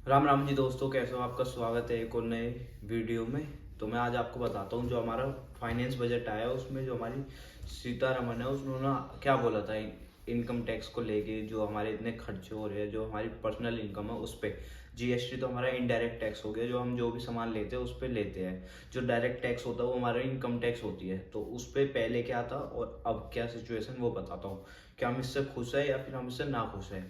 राम राम जी दोस्तों, कैसे हो? आपका स्वागत है एक और नए वीडियो में। तो मैं आज आपको बताता हूँ जो हमारा फाइनेंस बजट आया है उसमें जो हमारी सीतारमन है उन्होंने क्या बोला था इनकम टैक्स को लेके। जो हमारे इतने खर्चे हो रहे हैं, जो हमारी पर्सनल इनकम है उस पर जीएसटी तो हमारा इनडायरेक्ट टैक्स हो गया, जो हम जो भी सामान लेते हैं उस पर लेते हैं। जो डायरेक्ट टैक्स होता है वो हमारा इनकम टैक्स होती है। तो उस पर पहले क्या था और अब क्या सिचुएशन वो बताता हूँ। क्या हम इससे खुश है या फिर हम इससे ना खुश है।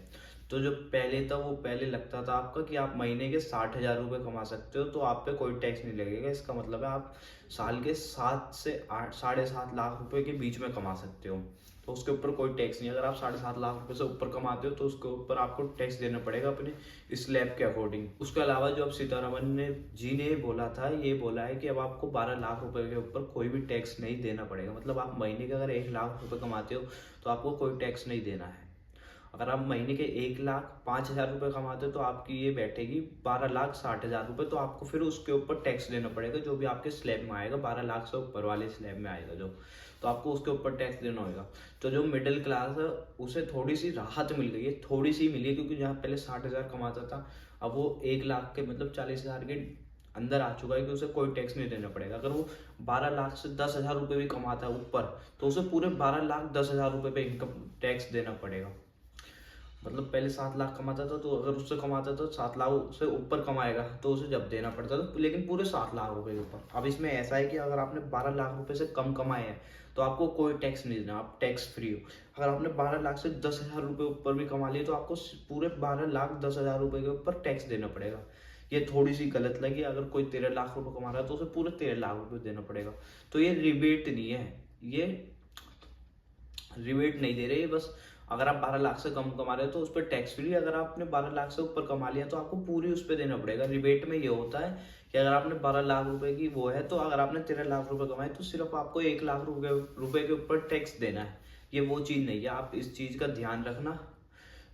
तो जो पहले था वो पहले लगता था आपका कि आप महीने के 60,000 रुपये कमा सकते हो तो आप पे कोई टैक्स नहीं लगेगा। इसका मतलब है आप साल के 7 से 8 7.5 लाख रुपए के बीच में कमा सकते हो, तो उसके ऊपर कोई टैक्स नहीं। अगर आप 7.5 लाख रुपए से ऊपर कमाते हो तो उसके ऊपर आपको टैक्स देना पड़ेगा अपने स्लैब के अकॉर्डिंग। उसके अलावा जो अब सीतारमन ने जी ने बोला था, ये बोला है कि अब आपको 12 लाख रुपए के ऊपर कोई भी टैक्स नहीं देना पड़ेगा। मतलब आप महीने के अगर 1 लाख रुपए कमाते हो तो आपको कोई टैक्स नहीं देना है। अगर आप महीने के 1,05,000 रुपये कमाते हो तो आपकी ये बैठेगी 12,60,000 रुपये। तो आपको फिर उसके ऊपर टैक्स देना पड़ेगा जो भी आपके स्लैब में आएगा, 12 लाख से ऊपर वाले स्लैब में आएगा जो, तो आपको उसके ऊपर टैक्स देना होगा। तो जो मिडिल क्लास है उसे थोड़ी सी राहत मिल गई है, थोड़ी सी मिली है, क्योंकि जहाँ पहले 60,000 कमाता था अब वो 1 लाख के मतलब 40,000 के अंदर आ चुका है कि उसे कोई टैक्स नहीं देना पड़ेगा। अगर वो 12 लाख से 10,000 रुपये भी कमाता है ऊपर तो उसे पूरे 12,10,000 रुपये पे इनकम टैक्स देना पड़ेगा। मतलब पहले 7 लाख कमाता था तो अगर उससे कमाता था 7 लाख से ऊपर कमाएगा तो उसे जब देना पड़ता था, लेकिन पूरे 7 लाख रुपए के ऊपर। अब इसमें ऐसा है कि अगर आपने 12 लाख रुपए से कम कमाए हैं तो आपको कोई टैक्स नहीं देना, आप टैक्स फ्री हो। अगर आपने 12 लाख से 10,000 रुपये ऊपर भी कमा लिए तो आपको पूरे 12,10,000 रुपये के ऊपर टैक्स देना पड़ेगा। ये थोड़ी सी गलत लगी। अगर कोई 13 लाख रुपए कमा रहा है तो उसे पूरे 13 लाख रुपए देना पड़ेगा। तो ये रिबेट नहीं है, ये रिबेट नहीं दे रहे। बस अगर आप 12 लाख से कम कमा रहे हो तो उस पर टैक्स फ्री, अगर आपने 12 लाख से ऊपर कमा लिया तो आपको पूरी उस पर देना पड़ेगा। रिबेट में ये होता है कि अगर आपने 12 लाख रुपए की वो है तो अगर आपने 13 लाख रुपए कमाए तो सिर्फ आपको 1 लाख रुपए के ऊपर टैक्स देना है। ये वो चीज़ नहीं है, आप इस चीज़ का ध्यान रखना।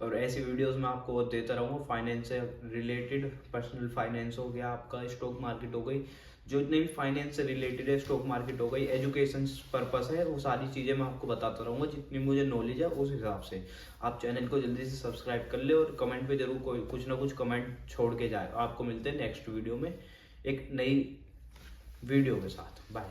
और ऐसी वीडियोस में आपको देता रहूँगा फाइनेंस से रिलेटेड। पर्सनल फाइनेंस हो गया, आपका स्टॉक मार्केट हो गई, जो जितने भी फाइनेंस से रिलेटेड है, स्टॉक मार्केट हो गई, एजुकेशन पर्पस है, वो सारी चीज़ें मैं आपको बताता रहूँगा जितनी मुझे नॉलेज है उस हिसाब से। आप चैनल को जल्दी से सब्सक्राइब कर ले और कमेंट पे जरूर कोई कुछ ना कुछ कमेंट छोड़ के जाए। आपको मिलते हैं नेक्स्ट वीडियो में एक नई वीडियो के साथ। बाय।